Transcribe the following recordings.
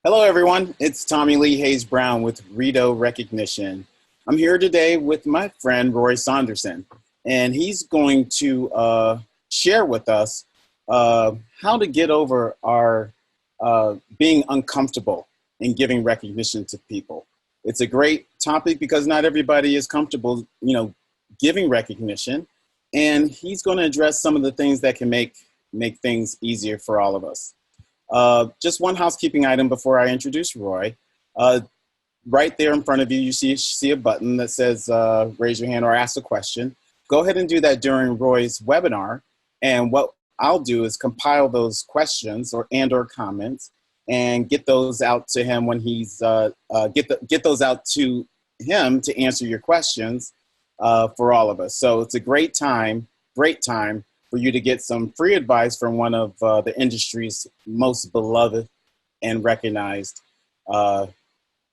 Hello, everyone. It's Tommy Lee Hayes Brown with Rito Recognition. I'm here today with my friend Roy Saunderson, and he's going to share with us how to get over our being uncomfortable in giving recognition to people. It's a great topic because not everybody is comfortable, giving recognition, and he's going to address some of the things that can make things easier for all of us. Just one housekeeping item before I introduce Roy. Uh, right there in front of you, you see a button that says raise your hand or ask a question. Go ahead and do that during Roy's webinar. And what I'll do is compile those questions or comments and get those out to him when he's get those out to him to answer your questions for all of us. So it's a great time for you to get some free advice from one of the industry's most beloved and recognized uh,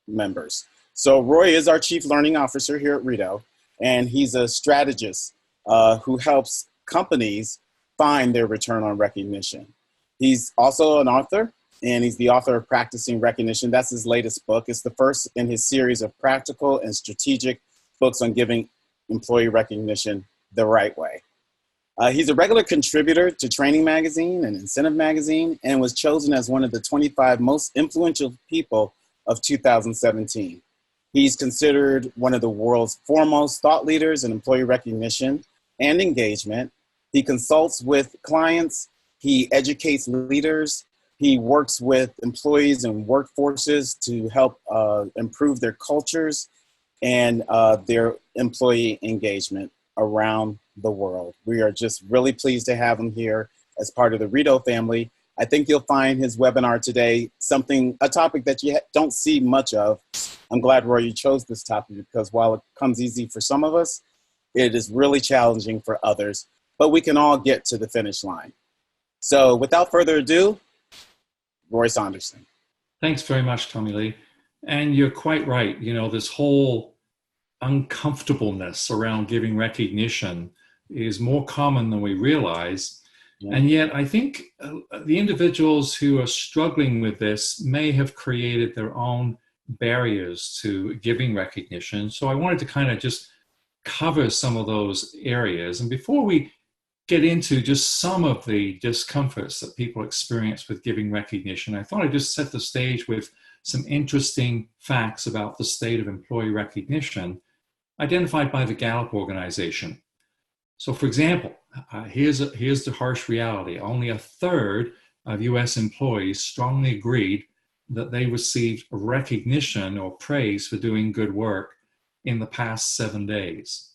members. So Roy is our Chief Learning Officer here at Rito, and he's a strategist who helps companies find their return on recognition. He's also an author, and he's the author of Practicing Recognition. That's his latest book. It's the first in his series of practical and strategic books on giving employee recognition the right way. He's a regular contributor to Training Magazine and Incentive Magazine and was chosen as one of the 25 most influential people of 2017. He's considered one of the world's foremost thought leaders in employee recognition and engagement. He consults with clients, he educates leaders, he works with employees and workforces to help improve their cultures and their employee engagement around the world. We are just really pleased to have him here as part of the Rito family. I think you'll find his webinar today a topic that you don't see much of. I'm glad, Roy, you chose this topic because while it comes easy for some of us, it is really challenging for others, but we can all get to the finish line. So without further ado, Roy Saunderson. Thanks very much, Tommy Lee. And you're quite right. This whole uncomfortableness around giving recognition is more common than we realize. Yeah. And yet I think the individuals who are struggling with this may have created their own barriers to giving recognition. So I wanted to kind of just cover some of those areas. And before we get into just some of the discomforts that people experience with giving recognition, I thought I'd just set the stage with some interesting facts about the state of employee recognition identified by the Gallup organization. So for example, here's the harsh reality. Only a third of US employees strongly agreed that they received recognition or praise for doing good work in the past 7 days.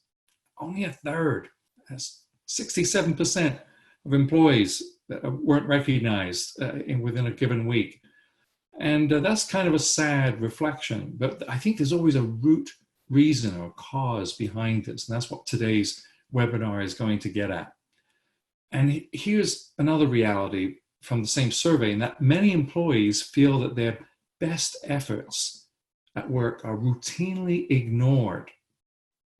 Only a third. That's 67% of employees weren't recognized within a given week. And that's kind of a sad reflection, but I think there's always a root reason or cause behind this, and that's what today's webinar is going to get at. And here's another reality from the same survey, in that many employees feel that their best efforts at work are routinely ignored.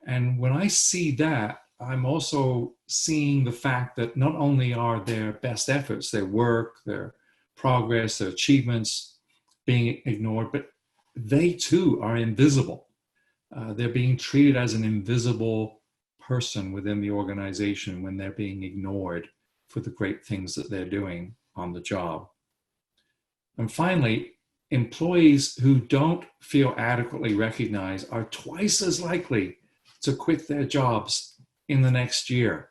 And when I see that, I'm also seeing the fact that not only are their best efforts, their work, their progress, their achievements being ignored, but they too are invisible. They're being treated as an invisible person within the organization when they're being ignored for the great things that they're doing on the job. And finally, employees who don't feel adequately recognized are twice as likely to quit their jobs in the next year.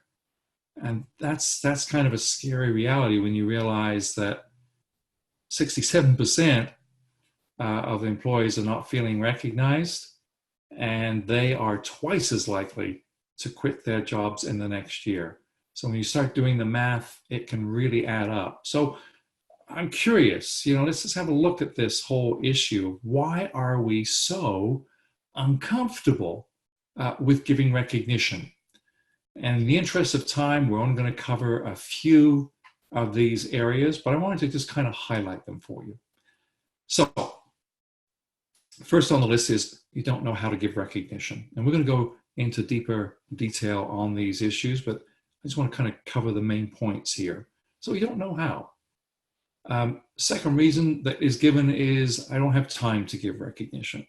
And that's kind of a scary reality when you realize that 67% of employees are not feeling recognized, and they are twice as likely to quit their jobs in the next year. So when you start doing the math, it can really add up. So I'm curious, let's just have a look at this whole issue. Why are we so uncomfortable with giving recognition? And in the interest of time, we're only going to cover a few of these areas, but I wanted to just kind of highlight them for you. So first on the list is you don't know how to give recognition. And we're going to go into deeper detail on these issues, but I just want to kind of cover the main points here. So you don't know how. Second reason that is given is I don't have time to give recognition.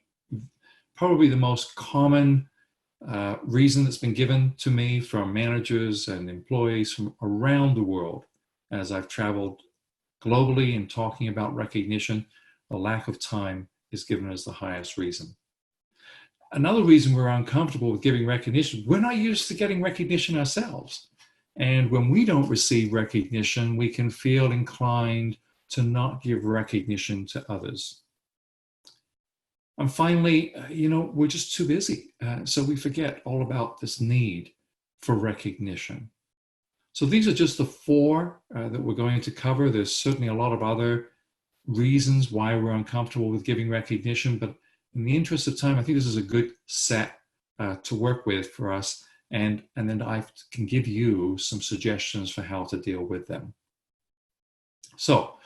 Probably the most common reason that's been given to me from managers and employees from around the world as I've traveled globally and talking about recognition, the lack of time is given as the highest reason. Another reason we're uncomfortable with giving recognition, we're not used to getting recognition ourselves. And when we don't receive recognition, we can feel inclined to not give recognition to others. And finally, we're just too busy. So we forget all about this need for recognition. So these are just the four that we're going to cover. There's certainly a lot of other reasons why we're uncomfortable with giving recognition, but in the interest of time, I think this is a good set to work with for us. And then I can give you some suggestions for how to deal with them. So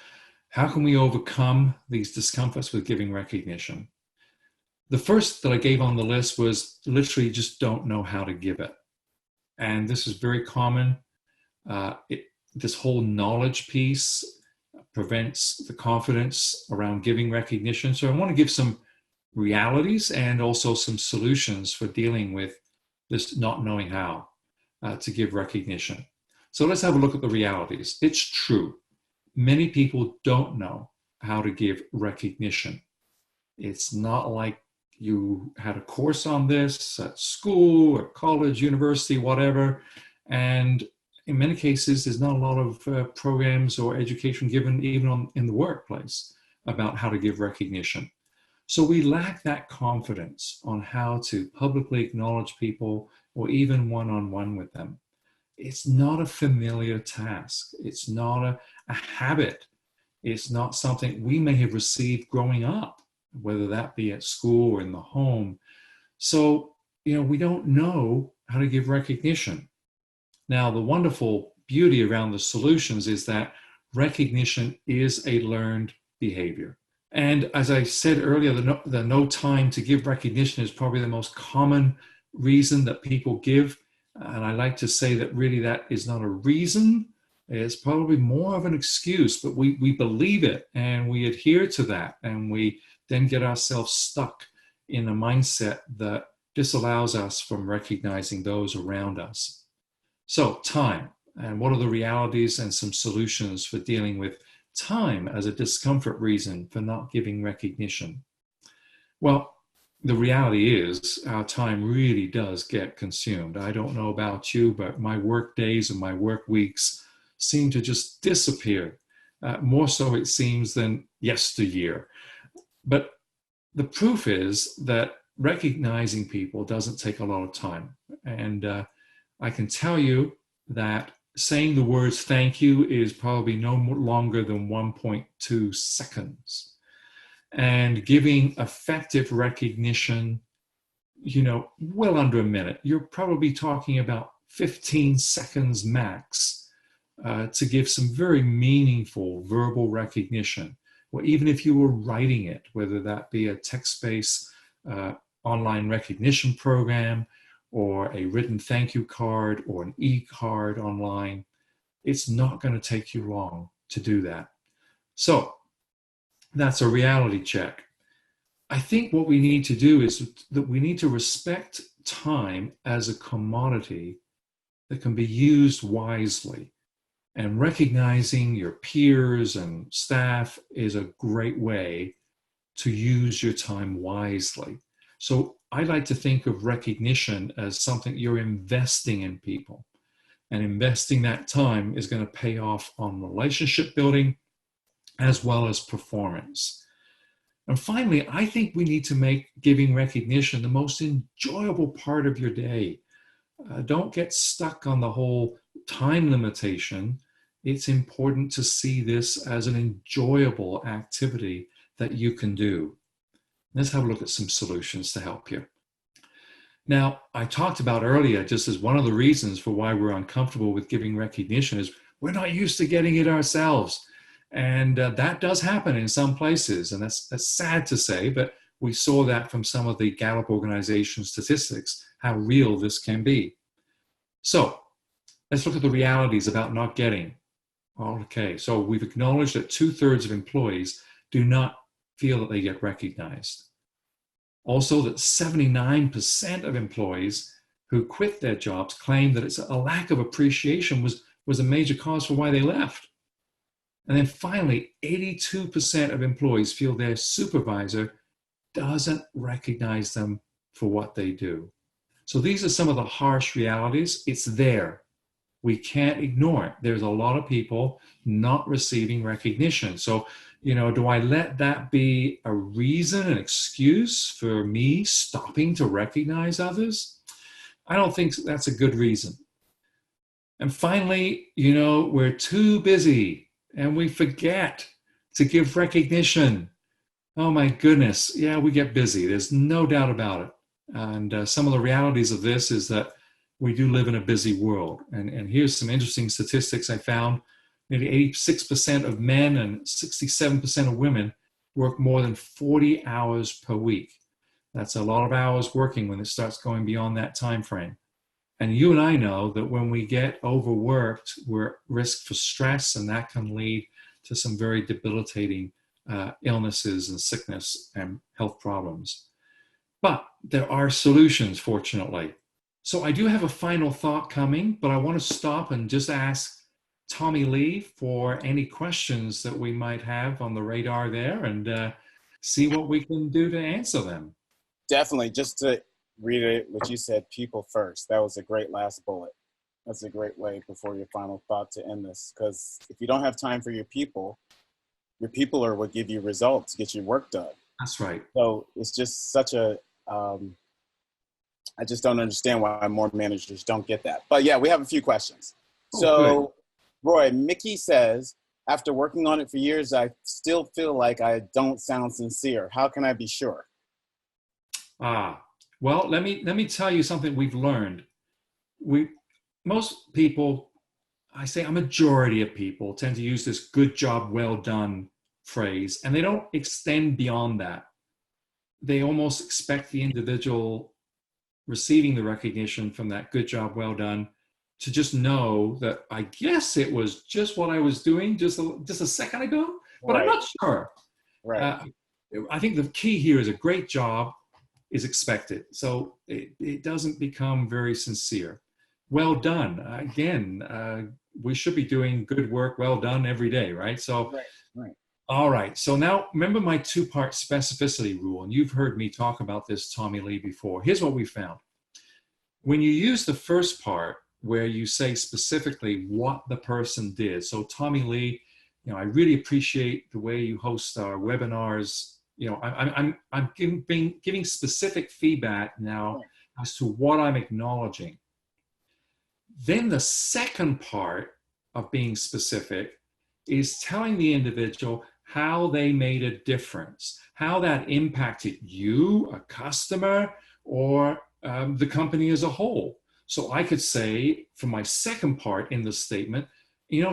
how can we overcome these discomforts with giving recognition? The first that I gave on the list was literally just don't know how to give it. And this is very common. This whole knowledge piece prevents the confidence around giving recognition. So I want to give some realities and also some solutions for dealing with this not knowing how to give recognition. So let's have a look at the realities. It's true. Many people don't know how to give recognition. It's not like you had a course on this at school or college, university, whatever. And in many cases, there's not a lot of programs or education given even in the workplace about how to give recognition. So we lack that confidence on how to publicly acknowledge people or even one-on-one with them. It's not a familiar task. It's not a habit. It's not something we may have received growing up, whether that be at school or in the home. So, we don't know how to give recognition. Now, the wonderful beauty around the solutions is that recognition is a learned behavior. And as I said earlier, the no time to give recognition is probably the most common reason that people give. And I like to say that really that is not a reason. It's probably more of an excuse, but we believe it and we adhere to that. And we then get ourselves stuck in a mindset that disallows us from recognizing those around us. So time, and what are the realities and some solutions for dealing with time as a discomfort reason for not giving recognition? Well, the reality is our time really does get consumed. I don't know about you, but my work days and my work weeks seem to just disappear. More so it seems than yesteryear. But the proof is that recognizing people doesn't take a lot of time. And I can tell you that saying the words thank you is probably no longer than 1.2 seconds. And giving effective recognition, well under a minute. You're probably talking about 15 seconds max to give some very meaningful verbal recognition. Or even if you were writing it, whether that be a text-based online recognition program, or a written thank you card, or an e-card online, it's not going to take you long to do that. So that's a reality check. I think what we need to do is that we need to respect time as a commodity that can be used wisely. And recognizing your peers and staff is a great way to use your time wisely. So I like to think of recognition as something you're investing in people. And investing that time is going to pay off on relationship building as well as performance. And finally, I think we need to make giving recognition the most enjoyable part of your day. Don't get stuck on the whole time limitation. It's important to see this as an enjoyable activity that you can do. Let's have a look at some solutions to help you. Now, I talked about earlier, just as one of the reasons for why we're uncomfortable with giving recognition is we're not used to getting it ourselves. And that does happen in some places. And that's sad to say, but we saw that from some of the Gallup organization statistics, how real this can be. So let's look at the realities about not getting. Okay, so we've acknowledged that 2/3 of employees do not feel that they get recognized. Also, that 79% of employees who quit their jobs claim that it's a lack of appreciation was a major cause for why they left. And then finally, 82% of employees feel their supervisor doesn't recognize them for what they do. So these are some of the harsh realities. It's there. We can't ignore it. There's a lot of people not receiving recognition. So, do I let that be a reason, an excuse for me stopping to recognize others? I don't think that's a good reason. And finally, we're too busy and we forget to give recognition. Oh my goodness. Yeah, we get busy. There's no doubt about it. And some of the realities of this is that we do live in a busy world. And here's some interesting statistics I found. Maybe 86% of men and 67% of women work more than 40 hours per week. That's a lot of hours working when it starts going beyond that time frame. And you and I know that when we get overworked, we're at risk for stress, and that can lead to some very debilitating illnesses and sickness and health problems. But there are solutions, fortunately. So I do have a final thought coming, but I want to stop and just ask Tommy Lee for any questions that we might have on the radar there, and see what we can do to answer them. Definitely. Just to read what you said, people first. That was a great last bullet. That's a great way before your final thought to end this. Because if you don't have time for your people are what give you results, get your work done. That's right. So it's just such a, I just don't understand why more managers don't get that. But yeah, we have a few questions. So, Roy, Mickey says, after working on it for years, I still feel like I don't sound sincere. How can I be sure? Well, let me tell you something we've learned. Most people, I say a majority of people, tend to use this "good job, well done" phrase, and they don't extend beyond that. They almost expect the individual receiving the recognition from that "good job, well done" to just know that, I guess it was just what I was doing just a second ago, but right. I'm not sure. Right. I think the key here is a great job is expected. So it doesn't become very sincere. Well done. Again, we should be doing good work, well done every day, right? So, right. All right. So now remember my two-part specificity rule, and you've heard me talk about this, Tommy Lee, before. Here's what we found. When you use the first part where you say specifically what the person did. So Tommy Lee, I really appreciate the way you host our webinars. I'm giving specific feedback now as to what I'm acknowledging. Then the second part of being specific is telling the individual how they made a difference, how that impacted you, a customer, or the company as a whole. So I could say for my second part in the statement,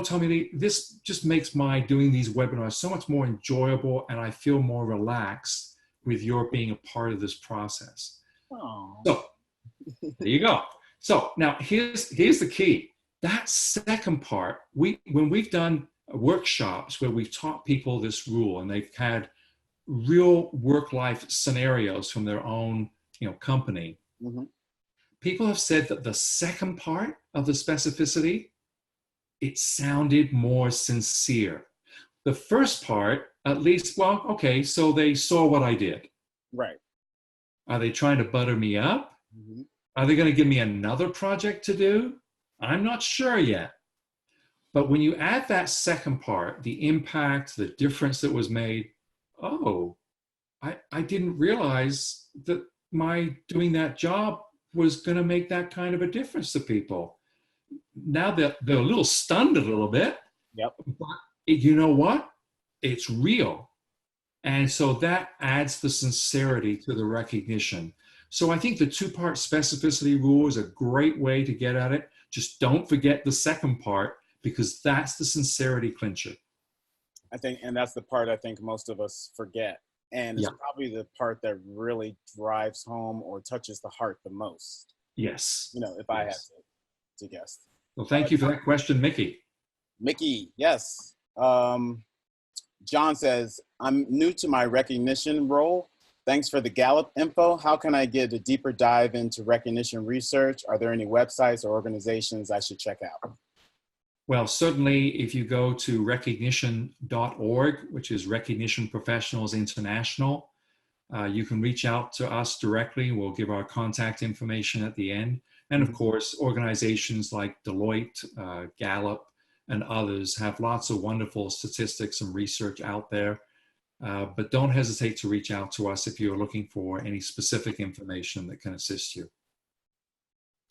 Tommy Lee, this just makes my doing these webinars so much more enjoyable, and I feel more relaxed with your being a part of this process. Aww. So there you go. So now here's the key. That second part, when we've done workshops where we've taught people this rule and they've had real work-life scenarios from their own company, mm-hmm. People have said that the second part of the specificity, it sounded more sincere. The first part, at least, well, okay, so they saw what I did. Right. Are they trying to butter me up? Mm-hmm. Are they going to give me another project to do? I'm not sure yet. But when you add that second part, the impact, the difference that was made, I didn't realize that my doing that job was going to make that kind of a difference to people. Now they're a little stunned a little bit. Yep. But you know what? It's real. And so that adds the sincerity to the recognition. So I think the two-part specificity rule is a great way to get at it. Just don't forget the second part, because that's the sincerity clincher. I think, and that's the part I think most of us forget. And it's probably the part that really drives home or touches the heart the most. Yes. If I had to guess. Well, thank you for that question, Mickey. Mickey, yes. John says, I'm new to my recognition role. Thanks for the Gallup info. How can I get a deeper dive into recognition research? Are there any websites or organizations I should check out? Well, certainly if you go to recognition.org, which is Recognition Professionals International, you can reach out to us directly. We'll give our contact information at the end. And of course, organizations like Deloitte, Gallup, and others have lots of wonderful statistics and research out there. But don't hesitate to reach out to us if you're looking for any specific information that can assist you.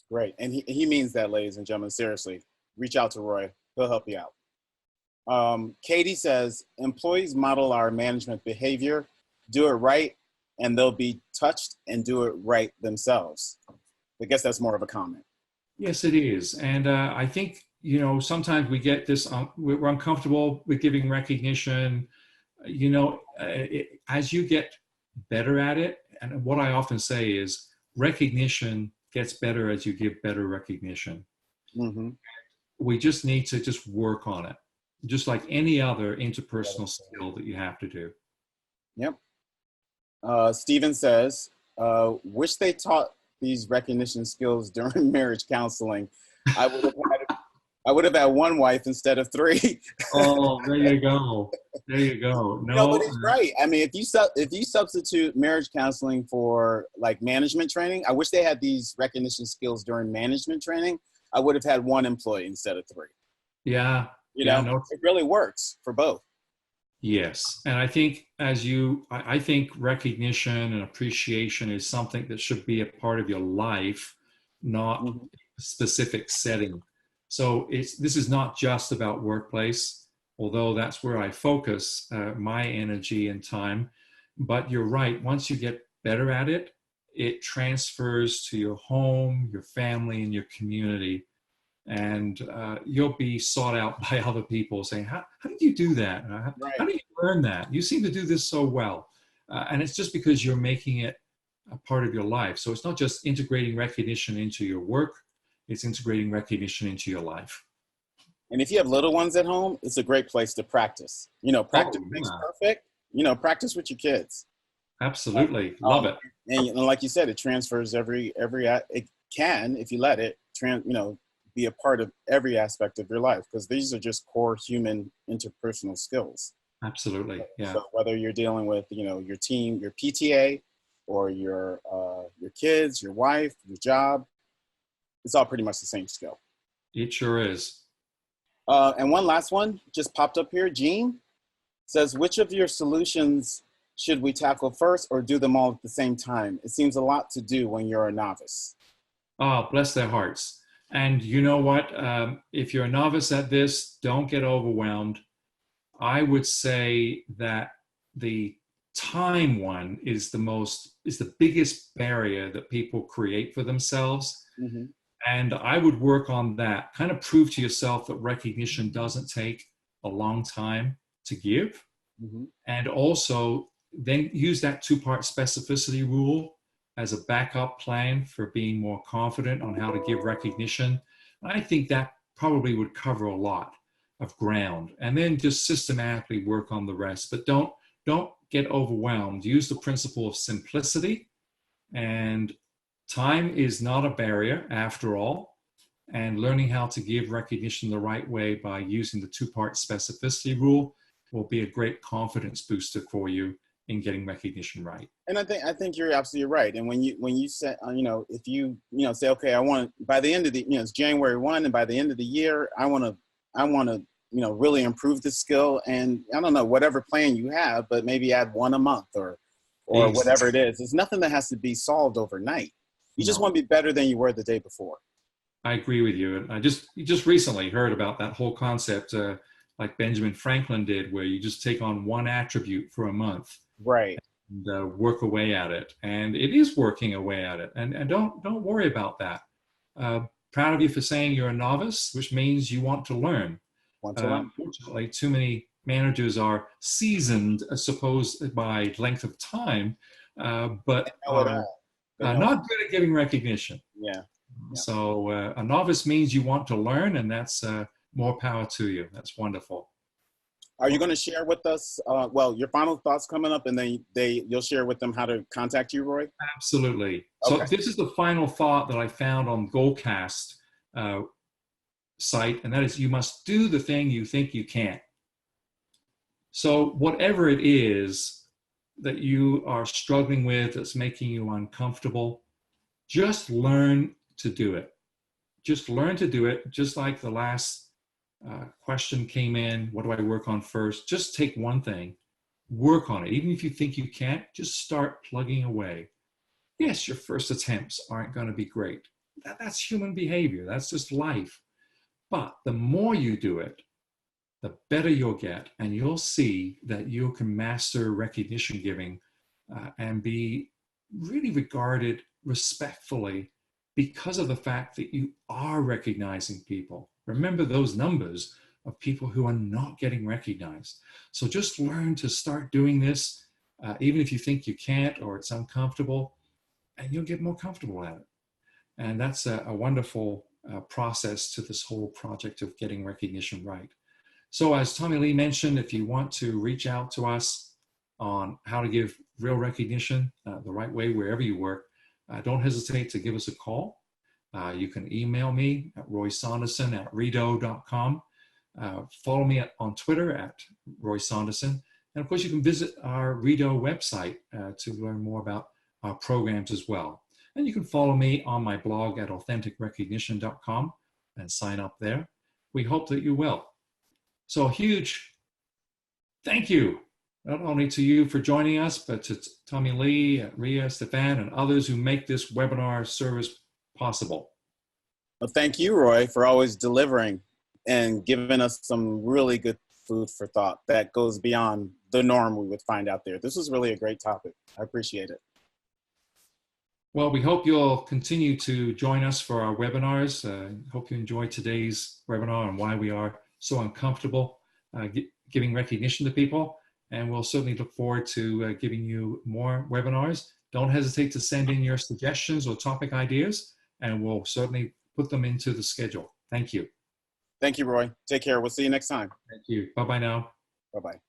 Great. And he means that, ladies and gentlemen, seriously. Reach out to Roy. He'll help you out. Katie says, employees model our management behavior, do it right, and they'll be touched and do it right themselves. I guess that's more of a comment. Yes, it is. And I think, you know, sometimes we get this, we're uncomfortable with giving recognition. You know, as you get better at it, and what I often say is recognition gets better as you give better recognition. Mm-hmm. We just need to just work on it, just like any other interpersonal skill that you have to do. Yep. Stephen says, wish they taught these recognition skills during marriage counseling. I would have had one wife instead of three. Oh, there you go. There you go. No, nobody's right. I mean, if you substitute marriage counseling for like management training, I wish they had these recognition skills during management training. I would have had one employee instead of three. Yeah. You know, it really works for both. Yes. And I think I think recognition and appreciation is something that should be a part of your life, not a specific setting. So this is not just about workplace, although that's where I focus my energy and time. But you're right. Once you get better at it, it transfers to your home, your family, and your community. And you'll be sought out by other people saying, how did you do that? How did you learn that? You seem to do this so well. And it's just because you're making it a part of your life. So it's not just integrating recognition into your work, it's integrating recognition into your life. And if you have little ones at home, it's a great place to practice. You know, practice makes perfect. You know, practice with your kids. Absolutely. Love it. And like you said, it transfers it can, if you let it, be a part of every aspect of your life, because these are just core human interpersonal skills. Absolutely. Yeah. So whether you're dealing with, your team, your PTA, or your kids, your wife, your job, it's all pretty much the same skill. It sure is. And one last one just popped up here. Gene says, which of your solutions should we tackle first or do them all at the same time? It seems a lot to do when you're a novice. Oh, bless their hearts. And you know what? If you're a novice at this, don't get overwhelmed. I would say that the time one is the biggest barrier that people create for themselves. Mm-hmm. And I would work on that. Kind of prove to yourself that recognition doesn't take a long time to give. Mm-hmm. And also then use that two-part specificity rule as a backup plan for being more confident on how to give recognition. I think that probably would cover a lot of ground, and then just systematically work on the rest. But don't get overwhelmed. Use the principle of simplicity, and time is not a barrier after all. And learning how to give recognition the right way by using the two-part specificity rule will be a great confidence booster for you in getting recognition right. And I think you're absolutely right. And when you say, if you say, okay, I want, by the end of the, it's January 1, and by the end of the year, I want to really improve the skill. And I don't know, whatever plan you have, but maybe add one a month or whatever it is. There's nothing that has to be solved overnight. You just want to be better than you were the day before. I agree with you. And I just recently heard about that whole concept, like Benjamin Franklin did, where you just take on one attribute for a month. Right. And work away at it. And it is working away at it. And don't worry about that. Proud of you for saying you're a novice, which means you want to learn. Unfortunately, too many managers are seasoned, I suppose, by length of time, but are not good at giving recognition. Yeah. So a novice means you want to learn, and that's More power to you. That's wonderful. Are you going to share with us, well, your final thoughts coming up, and then you'll share with them how to contact you, Roy? Absolutely. So Okay. this is the final thought that I found on Goalcast site, and that is you must do the thing you think you can't. So whatever it is that you are struggling with that's making you uncomfortable, just learn to do it. Just learn to do it, just like the last question came in, what do I work on first? Just take one thing, work on it. Even if you think you can't, just start plugging away. Yes, your first attempts aren't going to be great. That's human behavior. That's just life. But the more you do it, the better you'll get, and you'll see that you can master recognition giving and be really regarded respectfully because of the fact that you are recognizing people. Remember those numbers of people who are not getting recognized. So just learn to start doing this, even if you think you can't or it's uncomfortable, and you'll get more comfortable at it. And that's a wonderful process to this whole project of getting recognition right. So as Tommy Lee mentioned, if you want to reach out to us on how to give real recognition the right way wherever you work, don't hesitate to give us a call. You can email me at roysaunderson@redo.com. Follow me on Twitter at Roy Saunderson. And of course, you can visit our Redo website to learn more about our programs as well. And you can follow me on my blog at authenticrecognition.com and sign up there. We hope that you will. So a huge thank you, not only to you for joining us, but to Tommy Lee, Ria, Stefan, and others who make this webinar service possible. Well, thank you, Roy, for always delivering and giving us some really good food for thought that goes beyond the norm we would find out there. This was really a great topic. I appreciate it. Well, we hope you'll continue to join us for our webinars. Hope you enjoyed today's webinar on why we are so uncomfortable giving recognition to people. And we'll certainly look forward to giving you more webinars. Don't hesitate to send in your suggestions or topic ideas, and we'll certainly put them into the schedule. Thank you. Thank you, Roy. Take care. We'll see you next time. Thank you. Bye-bye now. Bye-bye.